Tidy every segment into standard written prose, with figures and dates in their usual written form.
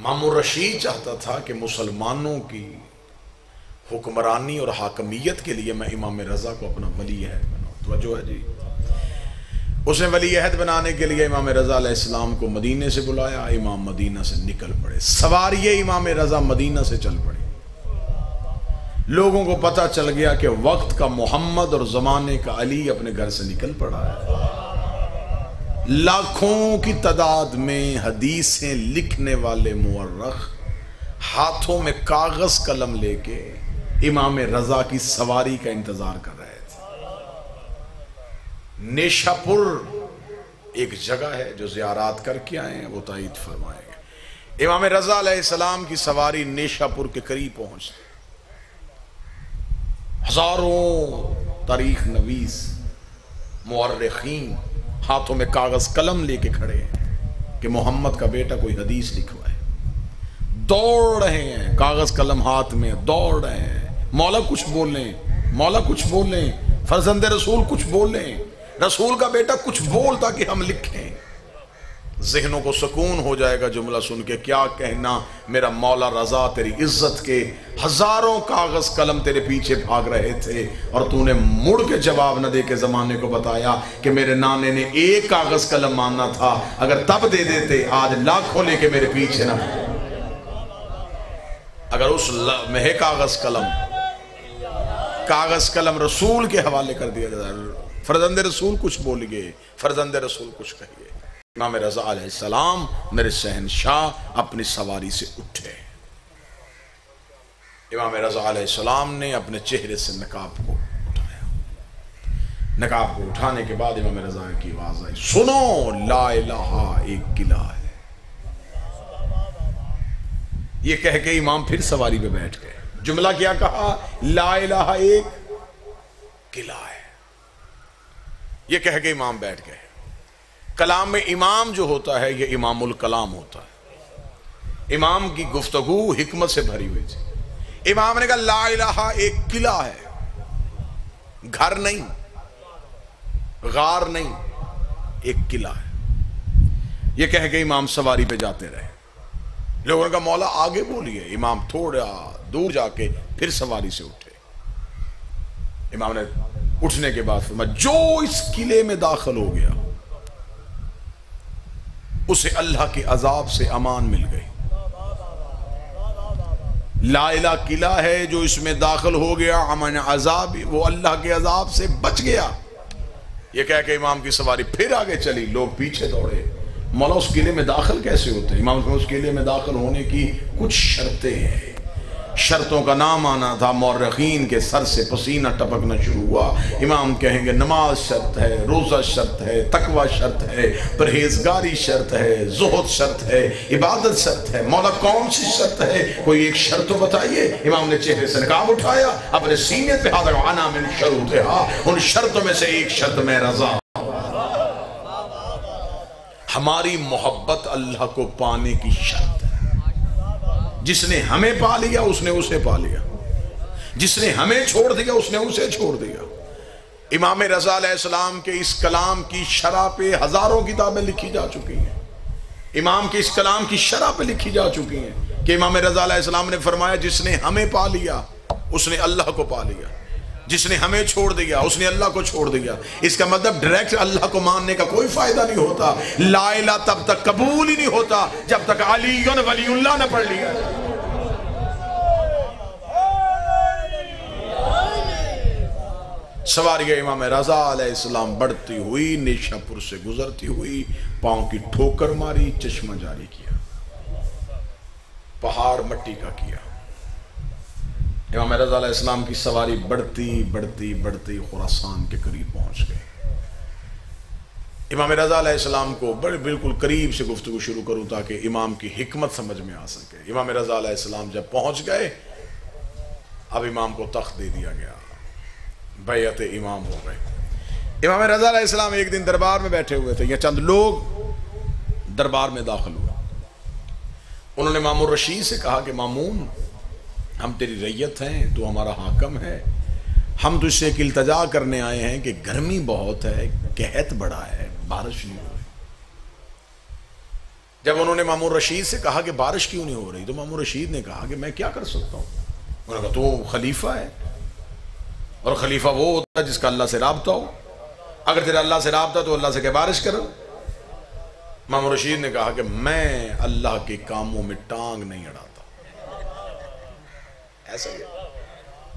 مامون رشید چاہتا تھا کہ مسلمانوں کی حکمرانی اور حاکمیت کے لیے میں امام رضا کو اپنا ولی عہد بناؤں. توجہ ہے جی. اس نے ولی عہد بنانے کے لیے امام رضا علیہ السلام کو مدینے سے بلایا. امام مدینہ سے نکل پڑے. سواریے امام رضا مدینہ سے چل پڑے. لوگوں کو پتہ چل گیا کہ وقت کا محمد اور زمانے کا علی اپنے گھر سے نکل پڑا ہے. لاکھوں کی تعداد میں حدیثیں لکھنے والے مورخ ہاتھوں میں کاغذ قلم لے کے امام رضا کی سواری کا انتظار کر رہے تھے. نیشہ پور ایک جگہ ہے جو زیارات کر کے آئے ہیں وہ تائید فرمائیں گے. امام رضا علیہ السلام کی سواری نیشہ پور کے قریب پہنچتی. ہزاروں تاریخ نویس مورخین ہاتھوں میں کاغذ قلم لے کے کھڑے ہیں کہ محمد کا بیٹا کوئی حدیث لکھوائے. دوڑ رہے ہیں کاغذ قلم ہاتھ میں, دوڑ رہے ہیں. مولا کچھ بولیں, مولا کچھ بولیں, فرزند رسول کچھ بولیں, رسول کا بیٹا کچھ بول تاکہ ہم لکھیں. ذہنوں کو سکون ہو جائے گا جملہ سن کے, کیا کہنا میرا مولا رضا تیری عزت کے ہزاروں کاغذ قلم تیرے پیچھے بھاگ رہے تھے اور تو نے مڑ کے جواب نہ دے کے زمانے کو بتایا کہ میرے نانے نے ایک کاغذ قلم ماننا تھا, اگر تب دے دیتے آج لاکھوں لے کے میرے پیچھے نہ. اگر اس میں کاغذ قلم رسول کے حوالے کر دیا جائے, فرزند رسول کچھ بول گئے, فرزند رسول کچھ کہیے. امام رضا علیہ السلام میرے شہنشاہ اپنی سواری سے اٹھے. امام رضا علیہ السلام نے اپنے چہرے سے نقاب کو اٹھایا. نقاب کو اٹھانے کے بعد امام رضا کی آواز آئی, سنو لا الہ ایک قلعہ ہے. یہ کہہ کے امام پھر سواری پہ بیٹھ گئے. جملہ کیا کہا؟ لا الہ ایک قلعہ ہے. یہ کہہ کے امام بیٹھ گئے. کلام میں امام جو ہوتا ہے یہ امام الکلام ہوتا ہے. امام کی گفتگو حکمت سے بھری ہوئی تھی. امام نے کہا لا الہ ایک قلعہ ہے, گھر نہیں, غار نہیں, ایک قلعہ ہے. یہ کہہ کے امام سواری پہ جاتے رہے. لوگوں نے کہا مولا آگے بولیے. امام تھوڑا دور جا کے پھر سواری سے اٹھے. امام نے اٹھنے کے بعد فرمایا جو اس قلعے میں داخل ہو گیا اسے اللہ کے عذاب سے امان مل گئی. لا الہ قلعہ ہے, جو اس میں داخل ہو گیا امن عذاب, وہ اللہ کے عذاب سے بچ گیا. یہ کہہ کہ امام کی سواری پھر آگے چلی. لوگ پیچھے دوڑے. مولا اس قلعے میں داخل کیسے ہوتے ہیں؟ امام نے اس قلعے میں داخل ہونے کی کچھ شرطیں ہیں. شرطوں کا نام آنا تھا. مورخین کے سر سے پسینہ ٹپکنا شروع ہوا. امام کہیں گے نماز شرط ہے, روزہ شرط ہے, تقوی شرط ہے, پرہیزگاری شرط ہے, زہد شرط ہے, عبادت شرط ہے. مولا کون سی شرط ہے؟ کوئی ایک شرط تو بتائیے. امام نے چہرے سے نقاب اٹھایا, اپنے سینے پہ ہاتھ رکھا, انا من شروطہا, ان شرطوں میں سے ایک شرط میں رضا. ہماری محبت اللہ کو پانے کی شرط ہے. جس نے ہمیں پا لیا اس نے اسے پا لیا, جس نے ہمیں چھوڑ دیا اس نے اسے چھوڑ دیا. امام رضا علیہ السلام کے اس کلام کی شرح پہ ہزاروں کتابیں لکھی جا چکی ہیں. امام کے اس کلام کی شرح پہ لکھی جا چکی ہیں کہ امام رضا علیہ السلام نے فرمایا جس نے ہمیں پا لیا اس نے اللہ کو پا لیا, جس نے ہمیں چھوڑ دیا اس نے اللہ کو چھوڑ دیا. اس کا مطلب ڈائریکٹ اللہ کو ماننے کا کوئی فائدہ نہیں ہوتا. لا الہ تب تک قبول ہی نہیں ہوتا جب تک علی ولی اللہ نہ پڑھ لیا. سواری امام رضا علیہ السلام بڑھتی ہوئی نیشہ پور سے گزرتی ہوئی, پاؤں کی ٹھوکر ماری, چشمہ جاری کیا, پہاڑ مٹی کا کیا. امام رضا علیہ السلام کی سواری بڑھتی بڑھتی بڑھتی خراسان کے قریب پہنچ گئے. امام رضا علیہ السلام کو بڑے بالکل قریب سے گفتگو شروع کروں تاکہ امام کی حکمت سمجھ میں آ سکے. امام رضا علیہ السلام جب پہنچ گئے اب امام کو تخت دے دیا گیا, بیعت امام ہو گئے. امام رضا علیہ السلام ایک دن دربار میں بیٹھے ہوئے تھے. یہ چند لوگ دربار میں داخل ہوئے. انہوں نے مامون رشید سے کہا کہ مامون ہم تیری ریت ہیں, تو ہمارا حاکم ہے, ہم تو اس سے ایک التجا کرنے آئے ہیں کہ گرمی بہت ہے, قحط بڑا ہے, بارش نہیں ہو رہی. جب انہوں نے مامون رشید سے کہا کہ بارش کیوں نہیں ہو رہی تو مامون رشید نے کہا کہ میں کیا کر سکتا ہوں. انہوں نے کہا تو خلیفہ ہے اور خلیفہ وہ ہوتا ہے جس کا اللہ سے رابطہ ہو. اگر تیرا اللہ سے رابطہ تو اللہ سے کہ بارش کرو. مامون رشید نے کہا کہ میں اللہ کے کاموں میں ٹانگ نہیں اڑاتا. ایسا ہی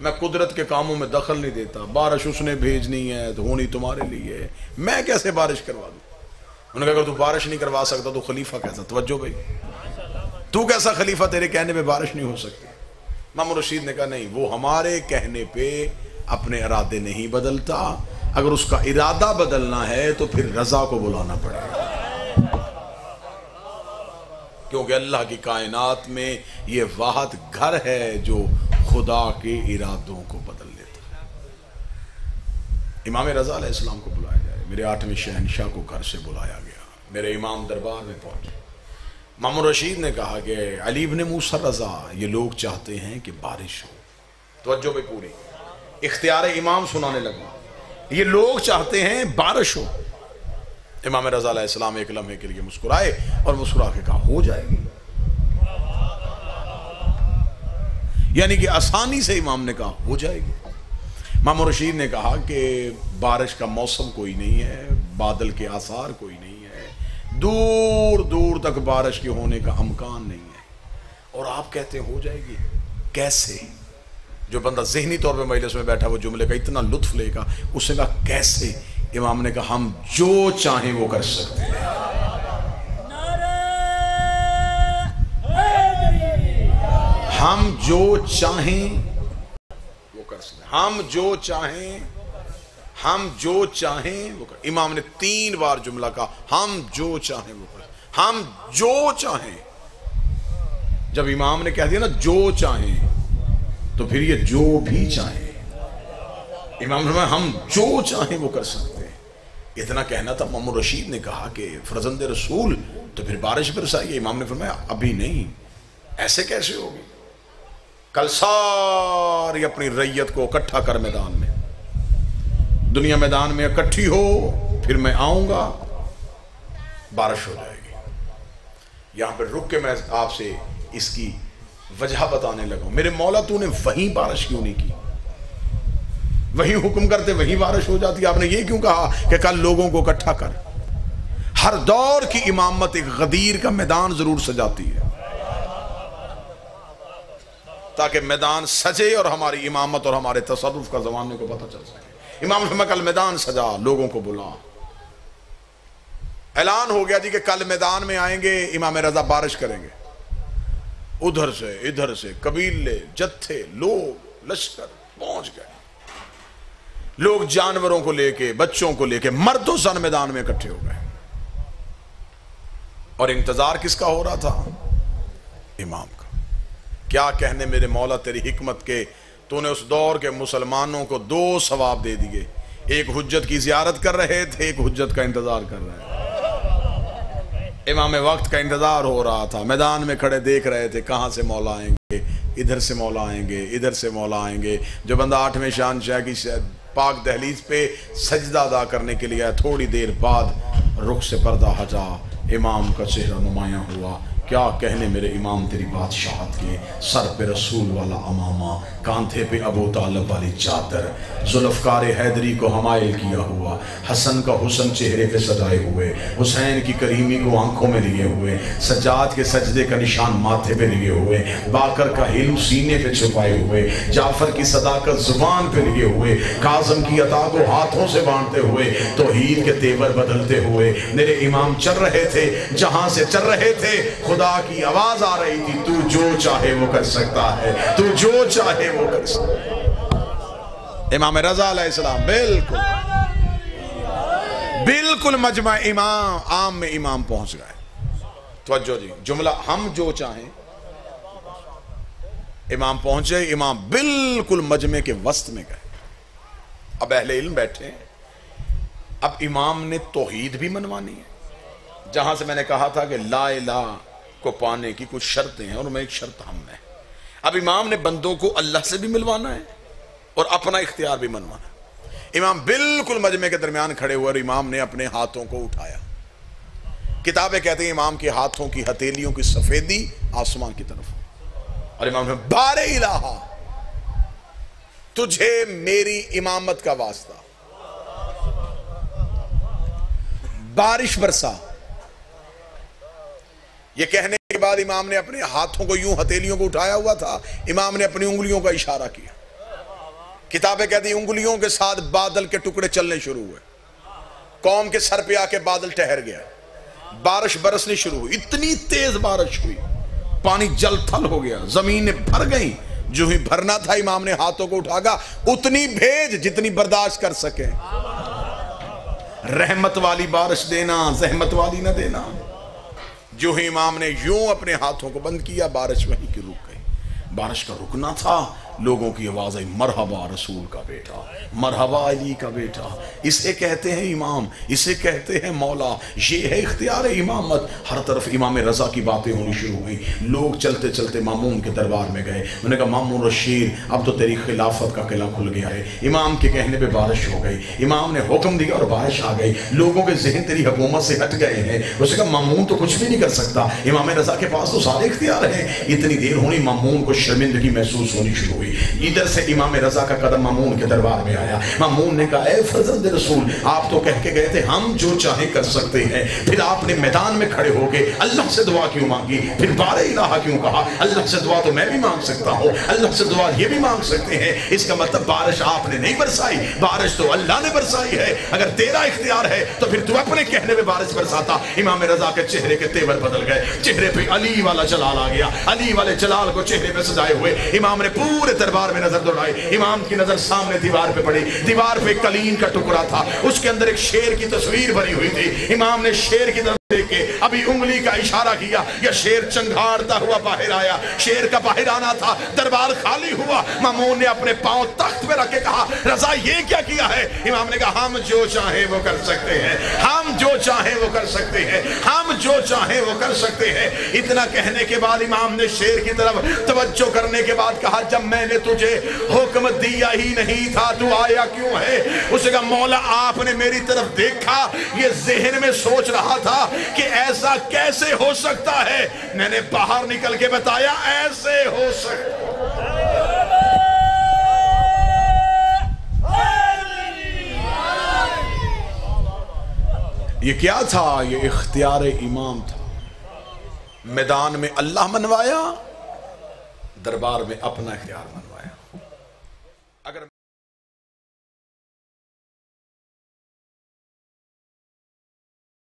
میں قدرت کے کاموں میں دخل نہیں دیتا. بارش اس نے بھیجنی ہے تو ہونی تمہارے لیے ہے, میں کیسے بارش کروا دوں. انہوں نے کہا اگر تو بارش نہیں کروا سکتا تو خلیفہ کیسا. توجہ بھائی, تو کیسا خلیفہ, تیرے کہنے پہ بارش نہیں ہو سکتی. مامون رشید نے کہا نہیں, وہ ہمارے کہنے پہ اپنے ارادے نہیں بدلتا. اگر اس کا ارادہ بدلنا ہے تو پھر رضا کو بلانا پڑے گا, کیونکہ اللہ کی کائنات میں یہ واحد گھر ہے جو خدا کے ارادوں کو بدل لیتا ہے. امام رضا علیہ السلام کو بلایا جائے. میرے 8ویں شہنشاہ کو گھر سے بلایا گیا, میرے امام دربار میں پہنچے. مامون رشید نے کہا کہ علی ابن موسیٰ رضا, یہ لوگ چاہتے ہیں کہ بارش ہو. توجہ بھی پوری, اختیار امام سنانے لگا. یہ لوگ چاہتے ہیں بارش ہو. امام رضا علیہ السلام ایک لمحے کے لیے مسکرائے اور مسکرا کے کہا ہو جائے گی. یعنی کہ آسانی سے امام نے کہا ہو جائے گی. مامون رشید نے کہا کہ بارش کا موسم کوئی نہیں ہے, بادل کے آثار کوئی نہیں ہے, دور دور تک بارش کے ہونے کا امکان نہیں ہے, اور آپ کہتے ہیں ہو جائے گی. کیسے؟ جو بندہ ذہنی طور پہ مجلس میں بیٹھا وہ جملے کا اتنا لطف لے گا. اس نے کہا کیسے؟ امام نے کہا ہم جو چاہیں وہ کر سکتے ہیں. ہم جو چاہیں وہ کر سکتے ہیں. ہم جو چاہیں, ہم جو چاہیں وہ کر. امام نے 3 بار جملہ کہا ہم جو چاہیں وہ کر. ہم جو چاہیں. جب امام نے کہہ دیا نا جو چاہیں تو پھر یہ جو بھی چاہیں. امام نے فرمایا ہم جو چاہیں وہ کر سکتے ہیں. اتنا کہنا تھا. مامون رشید نے کہا کہ فرزند رسول تو پھر بارش برسائیے. امام نے فرمایا ابھی نہیں. ایسے کیسے ہوگی؟ کل ساری اپنی ریت کو اکٹھا کر میدان میں, دنیا میدان میں اکٹھی ہو, پھر میں آؤں گا, بارش ہو جائے گی. یہاں پہ رک کے میں آپ سے اس کی وجہ بتانے لگا. میرے مولا تو نے وہیں بارش کیوں نہیں کی؟ وہیں حکم کرتے وہیں بارش ہو جاتی. آپ نے یہ کیوں کہا کہ کل لوگوں کو اکٹھا کر؟ ہر دور کی امامت ایک غدیر کا میدان ضرور سجاتی ہے تاکہ میدان سجے اور ہماری امامت اور ہمارے تصرف کا زمانے کو پتہ چل سکے. امام نے کل میدان سجا, لوگوں کو بلا. اعلان ہو گیا جی کہ کل میدان میں آئیں گے امام رضا, بارش کریں گے. ادھر سے ادھر سے قبیلے, جتھے, لوگ, لشکر پہنچ گئے. لوگ جانوروں کو لے کے, بچوں کو لے کے, مرد و زن میدان میں اکٹھے ہو گئے. اور انتظار کس کا ہو رہا تھا؟ امام کا. کیا کہنے میرے مولا تیری حکمت کے, تو نے اس دور کے مسلمانوں کو 2 ثواب دے دیے. ایک حجت کی زیارت کر رہے تھے, ایک حجت کا انتظار کر رہے تھے. امام وقت کا انتظار ہو رہا تھا, میدان میں کھڑے دیکھ رہے تھے کہاں سے مولا آئیں گے, ادھر سے مولا آئیں گے, ادھر سے مولا آئیں گے. جو بندہ 8ویں شہنشاہ کی پاک دہلیز پہ سجدہ ادا کرنے کے لیے, تھوڑی دیر بعد رخ سے پردہ ہٹا, امام کا چہرہ نمایاں ہوا. کیا کہنے میرے امام تیری بادشاہت کے, سر پہ رسول والا امامہ, کاندھے پہ ابو طالب والی چادر, ذوالفقار حیدری کو حمائل کیا ہوا, حسن کا حسن چہرے پہ سجائے ہوئے, حسین کی کریمی کو آنکھوں میں لیے ہوئے, سجاد کے سجدے کا نشان ماتھے پہ لیے ہوئے, باقر کا حلم سینے پہ چھپائے ہوئے, جعفر کی صداقت زبان پہ لیے ہوئے, کاظم کی عطا کو ہاتھوں سے بانٹتے ہوئے, توحید کے تیور بدلتے ہوئے میرے امام چل رہے تھے. جہاں سے چل رہے تھے خدا کی آواز آ رہی تھی, تو جو چاہے وہ کر سکتا ہے, تو جو چاہے وہ کر سکتا ہے. امام رضا علیہ السلام بالکل مجمع امام عام میں امام پہنچ گئے. توجہ جی, جملہ ہم جو چاہیں. امام پہنچے, امام بالکل مجمع کے وسط میں گئے. اب اہل علم بیٹھے ہیں, اب امام نے توحید بھی منوانی ہے. جہاں سے میں نے کہا تھا کہ لا الہ کو پانے کی کچھ شرطیں ہیں, اور میں ایک شرط ہم ہے. اب امام نے بندوں کو اللہ سے بھی ملوانا ہے اور اپنا اختیار بھی منوانا ہے. امام بالکل مجمع کے درمیان کھڑے ہوئے اور امام نے اپنے ہاتھوں کو اٹھایا کتابیں کہتے ہیں امام کے ہاتھوں کی ہتھیلیوں کی سفیدی آسمان کی طرف، اور امام نے بار الہ تجھے میری امامت کا واسطہ، بارش برسا۔ یہ کہنے کے بعد امام نے اپنے ہاتھوں کو یوں ہتھیلیوں کو اٹھایا ہوا تھا، امام نے اپنی انگلیوں کا اشارہ کیا، کتابیں کہتی ہیں انگلیوں کے ساتھ بادل کے ٹکڑے چلنے شروع ہوئے، قوم کے سر پہ آ کے بادل ٹھہر گیا، بارش برسنی شروع ہوئی، اتنی تیز بارش ہوئی، پانی جل تھل ہو گیا، زمینیں بھر گئیں، جو ہی بھرنا تھا امام نے ہاتھوں کو اٹھا گا، اتنی بھیج جتنی برداشت کر سکے، رحمت والی بارش دینا، زحمت والی نہ دینا۔ جو ہی امام نے یوں اپنے ہاتھوں کو بند کیا، بارش وہیں کی رک گئی۔ بارش کا رکنا تھا، لوگوں کی آواز آئی، مرحبا رسول کا بیٹا، مرحبا علی کا بیٹا، اسے کہتے ہیں امام، اسے کہتے ہیں مولا، یہ ہے اختیار امامت۔ ہر طرف امام رضا کی باتیں ہونی شروع ہوئی، لوگ چلتے چلتے مامون کے دربار میں گئے، انہوں نے کہا مامون رشید اب تو تیری خلافت کا قلعہ کھل گیا ہے۔ امام کے کہنے پہ بارش ہو گئی، امام نے حکم دیا اور بارش آ گئی، لوگوں کے ذہن تیری حکومت سے ہٹ گئے ہیں۔ اس نے کہا مامون تو کچھ بھی نہیں کر سکتا، امام رضا کے پاس تو سارے اختیار ہیں۔ اتنی دیر ہونی، مامون کو شرمندگی محسوس ہونی شروع ہوئی، ادھر سے امام رضا کا قدم مامون کے دربار میں آیا۔ مامون نے کہا اے فرزند رسول، آپ تو کہہ کے گئے تھے ہم جو چاہیں کر سکتے ہیں، پھر آپ نے میدان میں کھڑے ہو کے اللہ سے دعا کیوں مانگی، پھر بار الہ کیوں کہا؟ اللہ سے دعا تو میں بھی مانگ سکتا ہوں، اللہ سے دعا یہ بھی مانگ سکتے ہیں۔ اس کا مطلب بارش آپ نے نہیں برسائی، بارش تو اللہ نے برسائی ہے۔ اگر تیرا اختیار ہے تو پھر تو اپنے کہنے میں بارش برساتا۔ امام رضا کے چہرے کے تیور بدل گئے، چہرے پہ علی والا جلال آ گیا، علی والے جلال کو چہرے پہ سجائے ہوئے امام نے پورے دربار میں نظر دوڑائی۔ امام کی نظر سامنے دیوار پہ پڑی، دیوار پہ قلین کا ٹکڑا تھا، اس کے اندر ایک شیر کی تصویر بنی ہوئی تھی۔ امام نے شیر کی طرف دیکھ کے ابھی انگلی کا اشارہ کیا، یہ شیر چنگھاڑتا ہوا باہر آیا، شیر کا باہر آنا تھا، دربار خالی ہوا۔ مامون نے اپنے پاؤں تخت پہ رکھ کے کہا رضا یہ کیا کیا ہے؟ امام نے کہا ہم جو چاہیں وہ کر سکتے ہیں، ہم جو چاہیں وہ کر سکتے ہیں، ہم جو چاہیں وہ کر سکتے ہیں۔ اتنا کہنے کے بعد امام نے شیر کی طرف توجہ کرنے کے بعد کہا جب میں نے تجھے حکم دیا ہی نہیں تھا تو آیا کیوں ہے؟ اسے کہا مولا آپ نے میری طرف دیکھا، یہ ذہن میں سوچ رہا تھا کہ ایسا کیسے ہو سکتا ہے، میں نے باہر نکل کے بتایا ایسے ہو سکتا۔ یہ کیا تھا؟ یہ اختیار امام تھا۔ میدان میں اللہ منوایا، دربار میں اپنا اختیار منوایا۔ اگر